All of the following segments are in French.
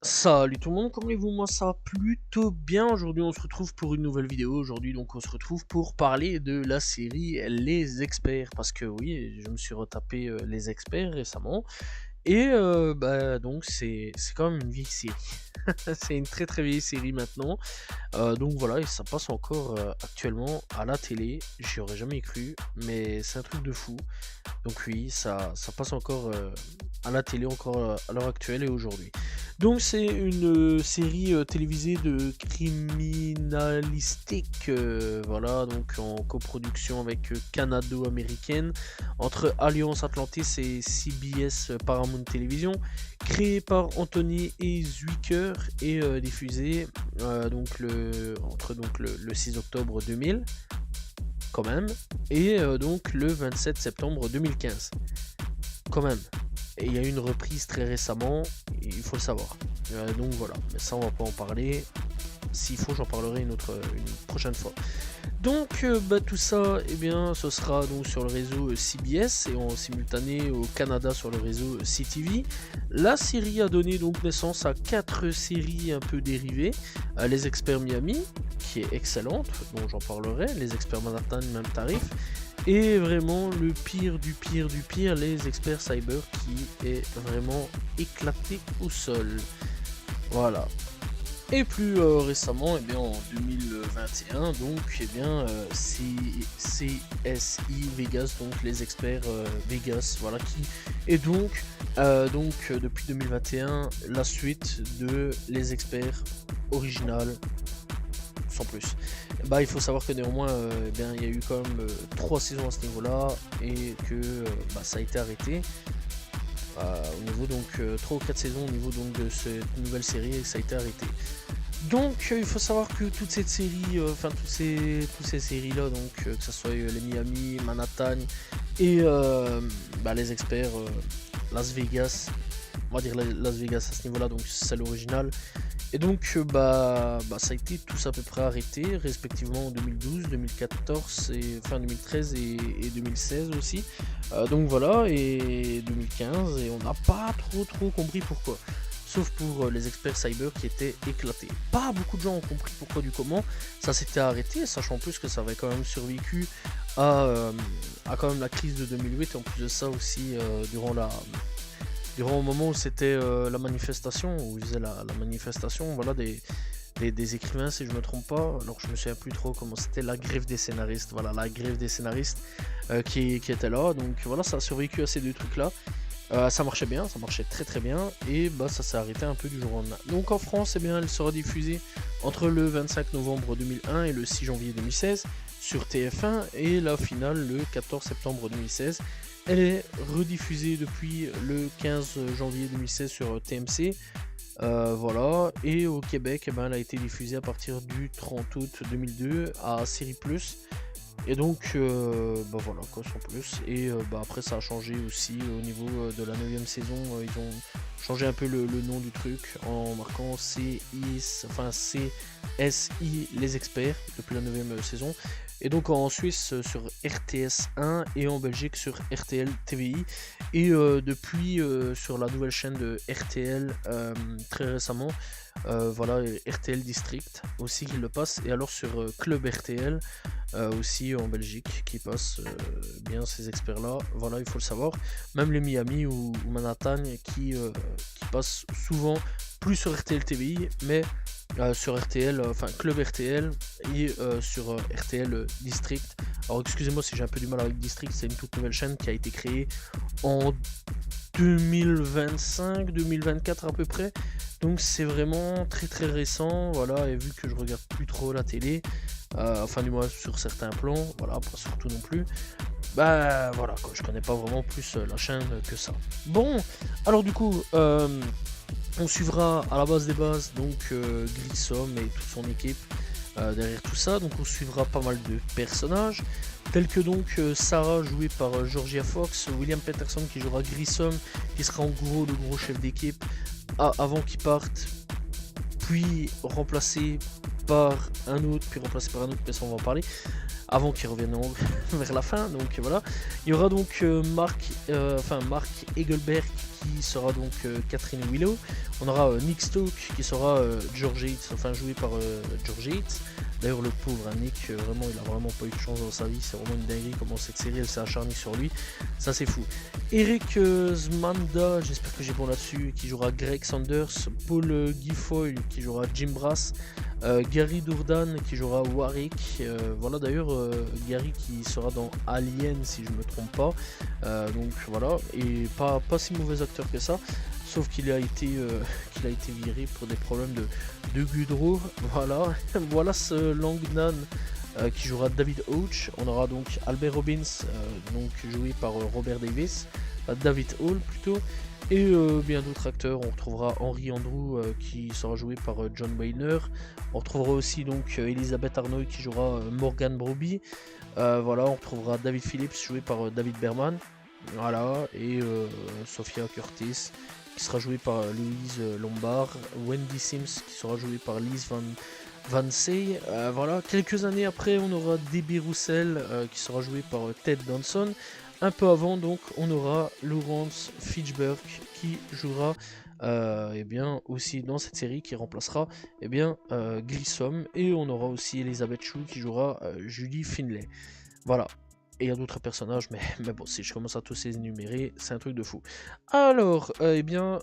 Salut tout le monde, comment allez-vous? Moi ça va plutôt bien. Aujourd'hui on se retrouve pour une nouvelle vidéo. Aujourd'hui donc on se retrouve pour parler de la série Les Experts. Parce que oui, je me suis retapé Les Experts récemment. Et donc c'est quand même une vieille série. C'est une très très vieille série maintenant. Donc voilà, et ça passe encore actuellement à la télé. J'y aurais jamais cru, mais c'est un truc de fou. Donc oui, ça passe encore à la télé encore à l'heure actuelle et aujourd'hui. Donc c'est une série télévisée de criminalistique, voilà, donc en coproduction avec canado-américaine entre Alliance Atlantis et CBS Paramount Television, créée par Anthony et Zwicker et diffusée entre le 6 octobre 2000 quand même, et donc le 27 septembre 2015 quand même. Et il y a eu une reprise très récemment, il faut le savoir. Donc voilà, mais ça on va pas en parler. S'il faut, j'en parlerai une prochaine fois. Donc tout ça, eh bien, ce sera donc sur le réseau CBS et en simultané au Canada sur le réseau CTV. La série a donné donc naissance à 4 séries un peu dérivées. Les Experts Miami, qui est excellente, dont j'en parlerai. Les Experts Manhattan, même tarif. Et vraiment le pire du pire du pire, les Experts Cyber, qui est vraiment éclaté au sol. Voilà. Et plus récemment, eh bien, en 2021, donc, eh bien, CSI Vegas, donc les experts Vegas, voilà, qui est donc, depuis 2021, la suite de les experts original, sans plus. Bah, il faut savoir que néanmoins, eh bien, il y a eu quand même 3 saisons à ce niveau-là, et que ça a été arrêté. Au niveau donc 3 ou 4 saisons au niveau donc de cette nouvelle série et ça a été arrêté. Donc il faut savoir que toute cette série, toutes ces séries là, donc que ce soit les Miami, Manhattan et les experts Las Vegas, on va dire Las Vegas à ce niveau là, donc c'est l'original. Et donc ça a été tous à peu près arrêté, respectivement en 2012, 2014 et fin 2013 et 2016 aussi. Donc voilà, et 2015, et on n'a pas trop compris pourquoi. Sauf pour les experts cyber qui étaient éclatés. Pas beaucoup de gens ont compris pourquoi du comment ça s'était arrêté, sachant plus que ça avait quand même survécu à quand même la crise de 2008, et en plus de ça aussi durant le moment où c'était la manifestation, où ils faisaient la manifestation, voilà, des écrivains, si je me trompe pas. Alors je me souviens plus trop comment c'était, la grève des scénaristes, voilà, la grève des scénaristes qui était là. Donc voilà, ça a survécu à ces deux trucs là. Ça marchait bien, ça marchait très bien, et ça s'est arrêté un peu du jour au lendemain. Donc en France, eh bien, elle sera diffusée entre le 25 novembre 2001 et le 6 janvier 2016 sur TF1, et la finale le 14 septembre 2016. Elle est rediffusée depuis le 15 janvier 2016 sur TMC. Voilà, et au Québec, eh ben, elle a été diffusée à partir du 30 août 2002 à Série Plus. Et donc, voilà, quoi, sans plus. Et après, ça a changé aussi au niveau de la 9ème saison. Ils ont changé un peu le nom du truc en marquant CSI Les Experts depuis la 9ème saison. Et donc en Suisse sur RTS 1 et en Belgique sur RTL TVI. Et depuis sur la nouvelle chaîne de RTL très récemment. Voilà, RTL District aussi qui le passe, et alors sur Club RTL aussi en Belgique qui passe bien ces experts là, voilà, il faut le savoir. Même les Miami ou Manhattan qui passent souvent plus sur RTL TVI, mais sur RTL, Club RTL et sur RTL District. Alors excusez-moi si j'ai un peu du mal avec District, c'est une toute nouvelle chaîne qui a été créée en 2025-2024 à peu près. Donc c'est vraiment très récent, voilà, et vu que je regarde plus trop la télé, du moins sur certains plans, voilà, pas surtout non plus, voilà, quoi, je connais pas vraiment plus la chaîne que ça. Bon, alors du coup, on suivra à la base des bases, donc Grissom et toute son équipe derrière tout ça, donc on suivra pas mal de personnages, tels que donc Sarah jouée par Georgia Fox, William Peterson qui jouera Grissom, qui sera en gros le gros chef d'équipe avant qu'il parte, puis remplacé par un autre, puis remplacé par un autre, mais ça on va en parler, avant qu'il revienne vers la fin, donc voilà. Il y aura donc Mark Egelberg qui sera donc Catherine Willow. On aura Nick Stoke qui sera George Yates, enfin joué par George Yates. D'ailleurs le pauvre Nick, vraiment il a vraiment pas eu de chance dans sa vie, c'est vraiment une dinguerie comment cette série elle s'est acharnée sur lui, ça c'est fou. Eric Zmanda, j'espère que j'ai bon là-dessus, qui jouera Greg Sanders, Paul Guilfoyle qui jouera Jim Brass, Gary Dourdan qui jouera Warwick, voilà d'ailleurs Gary qui sera dans Alien si je me trompe pas, donc voilà, et pas si mauvais acteur que ça, sauf qu'il a été viré pour des problèmes de Gudro, voilà. Voilà ce Langnan qui jouera David Auch. On aura donc Albert Robbins, donc joué par Robert Davis, David Hall plutôt, et bien d'autres acteurs. On retrouvera Henry Andrew qui sera joué par John Wayner. On retrouvera aussi donc Elisabeth Arnoy qui jouera Morgan Broby. Voilà, on retrouvera David Phillips joué par David Berman. Voilà, et Sophia Curtis qui sera jouée par Louise Lombard, Wendy Sims qui sera jouée par Liz Van Sey. Voilà, quelques années après, on aura Debbie Roussel qui sera jouée par Ted Danson. Un peu avant, donc, on aura Laurence Fishburne qui jouera eh bien, aussi dans cette série, qui remplacera eh bien, Grissom. Et on aura aussi Elizabeth Shue qui jouera Julie Finlay. Voilà. Et il y a d'autres personnages, mais bon, si je commence à tous les énumérer, c'est un truc de fou. Alors, eh bien,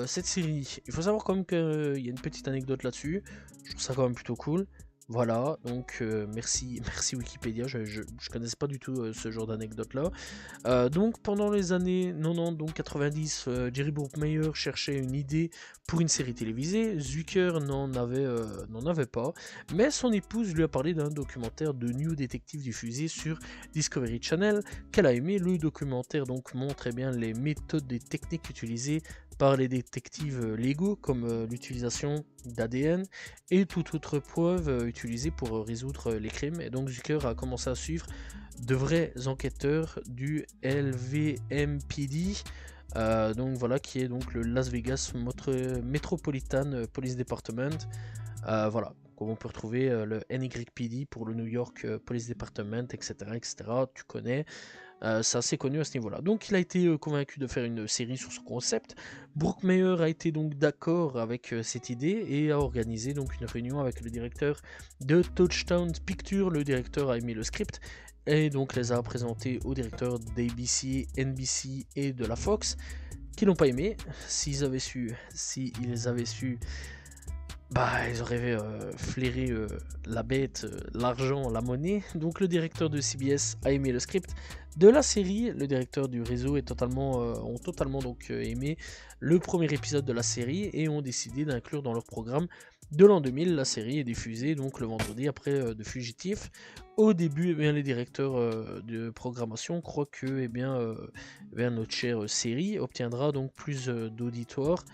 cette série, il faut savoir quand même qu'il y a une petite anecdote là-dessus. Je trouve ça quand même plutôt cool. Voilà, donc merci Wikipédia, je connaissais pas du tout ce genre d'anecdote là. Donc pendant les années 90, donc 90, Jerry Bruckheimer cherchait une idée pour une série télévisée. Zucker n'en avait pas, mais son épouse lui a parlé d'un documentaire de New Detective diffusé sur Discovery Channel qu'elle a aimé. Le documentaire donc montre bien les méthodes et techniques utilisées par les détectives légaux, comme l'utilisation d'ADN et toute autre preuve utilisée pour résoudre les crimes. Et donc Zucker a commencé à suivre de vrais enquêteurs du LVMPD, donc voilà, qui est donc le Las Vegas Metropolitan Police Department. Voilà, comme on peut retrouver le NYPD pour le New York Police Department, etc., etc. Tu connais. C'est assez connu à ce niveau-là. Donc il a été convaincu de faire une série sur son concept. Bruckheimer a été donc d'accord avec cette idée et a organisé donc une réunion avec le directeur de Touchstone Pictures. Le directeur a aimé le script et donc les a présentés au directeur d'ABC, NBC et de la Fox, qui n'ont pas aimé. S'ils avaient su, bah, ils auraient flairé la bête, l'argent, la monnaie. Donc le directeur de CBS a aimé le script de la série. Le directeur du réseau ont totalement donc aimé le premier épisode de la série et ont décidé d'inclure dans leur programme de l'an 2000. La série est diffusée donc le vendredi après de Fugitif. Au début, eh bien, les directeurs de programmation croient que eh bien, notre chère série obtiendra donc plus d'auditoire.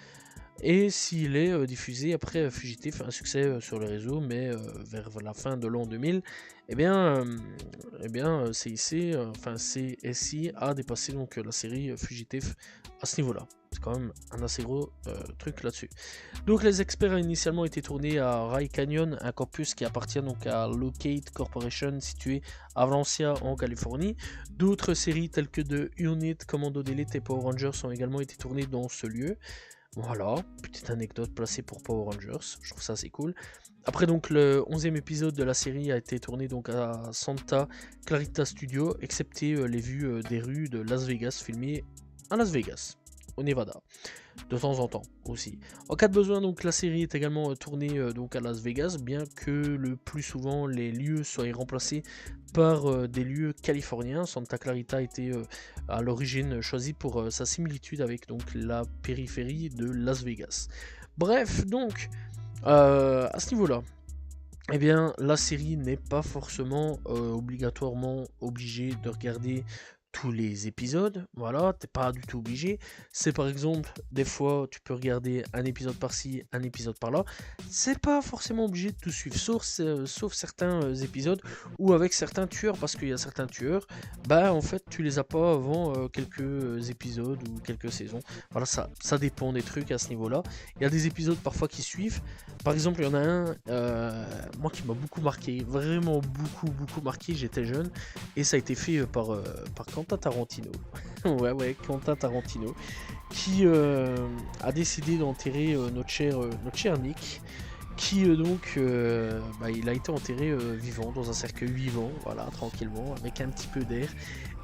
Et s'il est diffusé après Fugitif, un succès sur les réseaux, mais vers la fin de l'an 2000, eh bien, CSI a dépassé donc la série Fugitif à ce niveau-là. C'est quand même un assez gros truc là-dessus. Donc les experts ont initialement été tournés à Rye Canyon, un campus qui appartient donc à Locate Corporation situé à Valencia en Californie. D'autres séries telles que The Unit, Commando d'Elite et Power Rangers ont également été tournées dans ce lieu. Voilà, petite anecdote placée pour Power Rangers, je trouve ça assez cool. Après donc le 11e épisode de la série a été tourné donc à Santa Clarita Studio, excepté les vues des rues de Las Vegas filmées à Las Vegas, au Nevada, de temps en temps aussi. En cas de besoin, donc la série est également tournée donc à Las Vegas, bien que le plus souvent les lieux soient remplacés par des lieux californiens. Santa Clarita a été à l'origine choisi pour sa similitude avec donc la périphérie de Las Vegas. Bref, donc à ce niveau-là, eh bien, la série n'est pas forcément obligatoirement obligée de regarder tous les épisodes, voilà, t'es pas du tout obligé. C'est par exemple, des fois, tu peux regarder un épisode par-ci, un épisode par-là. C'est pas forcément obligé de tout suivre, sauf certains épisodes ou avec certains tueurs, parce qu'il y a certains tueurs, bah en fait, tu les as pas avant quelques épisodes ou quelques saisons. Voilà, ça dépend des trucs à ce niveau-là. Il y a des épisodes parfois qui suivent. Par exemple, il y en a un, moi qui m'a beaucoup marqué, vraiment beaucoup marqué, j'étais jeune, et ça a été fait par Quentin Tarantino. Ouais, Quentin Tarantino, qui a décidé d'enterrer notre cher Nick, qui il a été enterré vivant, dans un cercueil vivant, voilà, tranquillement, avec un petit peu d'air.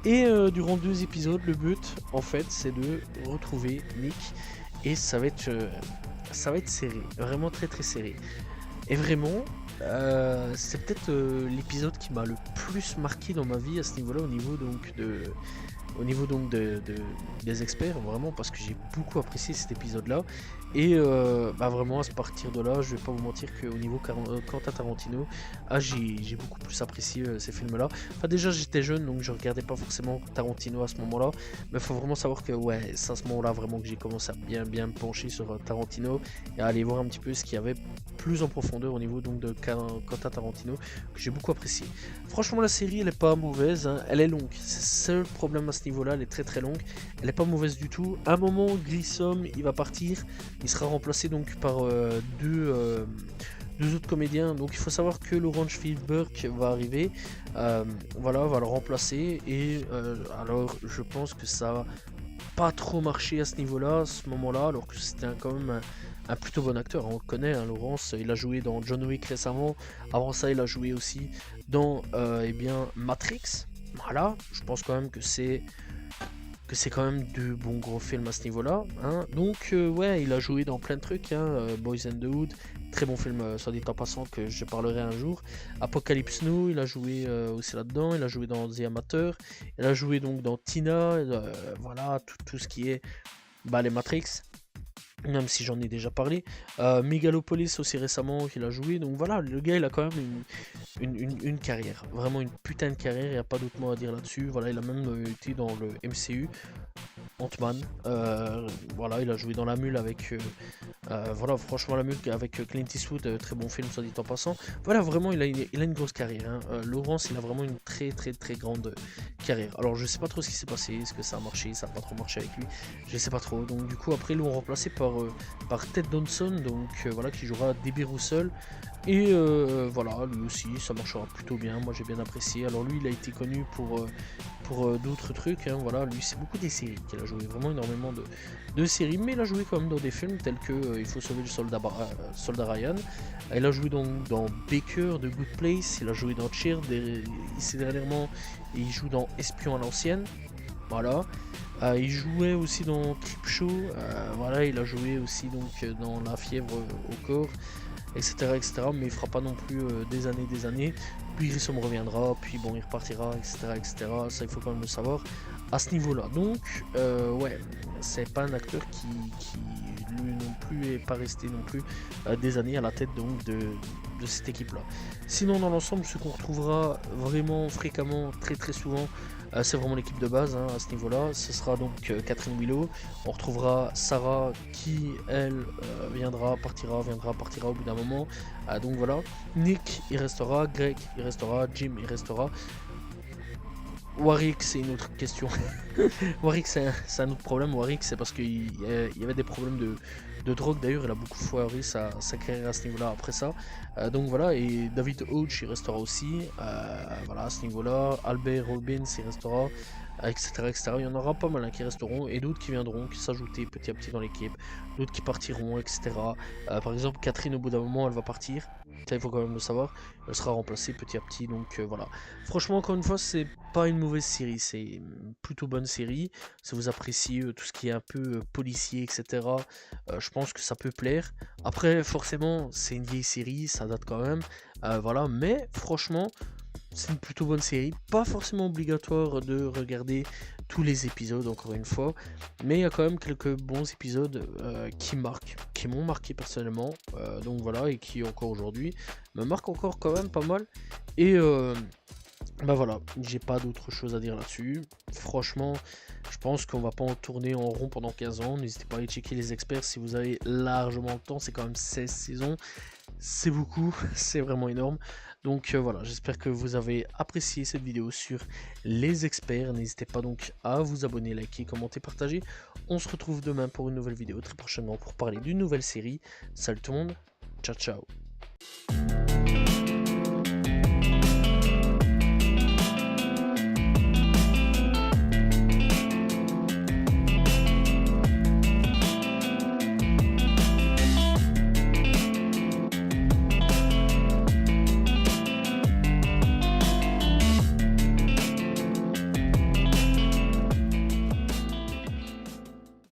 Et durant 2 épisodes, le but, en fait, c'est de retrouver Nick, et ça va être serré, vraiment très serré. Et vraiment, c'est peut-être l'épisode qui m'a le plus marqué dans ma vie à ce niveau-là, des experts, vraiment, parce que j'ai beaucoup apprécié cet épisode-là. Et vraiment, à partir de là, je vais pas vous mentir qu'au niveau Quentin Tarantino, j'ai beaucoup plus apprécié ces films-là. Enfin, déjà, j'étais jeune, donc je regardais pas forcément Tarantino à ce moment-là. Mais il faut vraiment savoir que, ouais, c'est à ce moment-là vraiment que j'ai commencé à bien me pencher sur Tarantino et à aller voir un petit peu ce qu'il y avait plus en profondeur au niveau donc de Quentin Tarantino, que j'ai beaucoup apprécié. Franchement, la série, elle est pas mauvaise, hein. Elle est longue. C'est le seul problème à ce niveau-là, elle est très longue. Elle est pas mauvaise du tout. À un moment, Grissom, il va partir. Il sera remplacé donc par deux autres comédiens. Donc il faut savoir que Lawrence Fishburne va arriver. Voilà, va le remplacer. Et alors, je pense que ça va pas trop marché à ce niveau-là, à ce moment-là, alors que c'était quand même un plutôt bon acteur, hein. On le connaît, hein, Laurence, il a joué dans John Wick récemment, avant ça il a joué aussi dans Matrix, voilà, je pense quand même que c'est quand même de bons gros films à ce niveau-là, hein. Donc ouais, il a joué dans plein de trucs, hein, Boys and the Hood, très bon film, soit dit en passant, que je parlerai un jour. Apocalypse Now, il a joué aussi là-dedans, il a joué dans The Amateur, il a joué donc dans Tina, voilà, tout ce qui est les Matrix, même si j'en ai déjà parlé. Megalopolis aussi récemment qu'il a joué, donc voilà, le gars il a quand même une carrière, vraiment une putain de carrière, il n'y a pas d'autre mot à dire là-dessus. Voilà, il a même été dans le MCU, Ant-Man, voilà, il a joué dans La Mule avec, voilà, franchement La Mule avec Clint Eastwood, très bon film soit dit en passant. Voilà, vraiment il a une grosse carrière, hein. Laurence, il a vraiment une très grande carrière. Alors je sais pas trop ce qui s'est passé, est-ce que ça a marché, ça a pas trop marché avec lui, je sais pas trop. Donc du coup après ils l'ont remplacé par Ted Danson, donc voilà, qui jouera DB Russell. Et voilà, lui aussi ça marchera plutôt bien, moi j'ai bien apprécié. Alors lui il a été connu pour d'autres trucs, hein. Voilà, lui c'est beaucoup des séries qu'il a joué, vraiment énormément de séries, mais il a joué quand même dans des films tels que Il faut sauver le soldat Ryan. Il a joué dans Baker de Good Place, il a joué dans Cheer, ici dernièrement il joue dans Espion à l'ancienne, voilà. Il jouait aussi dans Creepshow, voilà, il a joué aussi donc dans La fièvre au corps, etc., mais il fera pas non plus des années. Puis Grissom reviendra, puis bon, il repartira, etc., ça il faut quand même le savoir à ce niveau-là. Donc, ouais, c'est pas un acteur qui lui non plus est pas resté non plus des années à la tête donc de cette équipe-là. Sinon, dans l'ensemble, ce qu'on retrouvera vraiment fréquemment, très souvent, c'est vraiment l'équipe de base, hein, à ce niveau-là. Ce sera donc Catherine Willow. On retrouvera Sarah qui, elle, partira au bout d'un moment. Donc voilà. Nick, il restera. Greg, il restera. Jim, il restera. Warwick, c'est une autre question. Warwick, c'est un autre problème. Warwick, c'est parce qu'il y avait des problèmes de drogue. D'ailleurs, il a beaucoup foiré sa carrière à ce niveau-là après ça. Donc voilà, et David Hodge, il restera aussi. Voilà, à ce niveau-là. Albert Robbins, il restera. Etc. Il y en aura pas mal, hein, qui resteront et d'autres qui viendront, qui s'ajouter petit à petit dans l'équipe, d'autres qui partiront, etc. Par exemple, Catherine, au bout d'un moment, elle va partir. Ça, il faut quand même le savoir. Elle sera remplacée petit à petit, donc voilà. Franchement, encore une fois, c'est pas une mauvaise série, c'est une plutôt bonne série. Si vous appréciez tout ce qui est un peu policier, etc., je pense que ça peut plaire. Après, forcément, c'est une vieille série, ça date quand même. Voilà, mais franchement, c'est une plutôt bonne série, pas forcément obligatoire de regarder tous les épisodes encore une fois, mais il y a quand même quelques bons épisodes qui m'ont marqué personnellement, donc voilà, et qui encore aujourd'hui me marquent encore quand même pas mal. Et Bah voilà, j'ai pas d'autre chose à dire là-dessus. Franchement, je pense qu'on va pas en tourner en rond pendant 15 ans. N'hésitez pas à aller checker les experts si vous avez largement le temps. C'est quand même 16 saisons. C'est beaucoup, c'est vraiment énorme. Donc voilà, j'espère que vous avez apprécié cette vidéo sur les experts. N'hésitez pas donc à vous abonner, liker, commenter, partager. On se retrouve demain pour une nouvelle vidéo très prochainement pour parler d'une nouvelle série. Salut tout le monde, ciao ciao.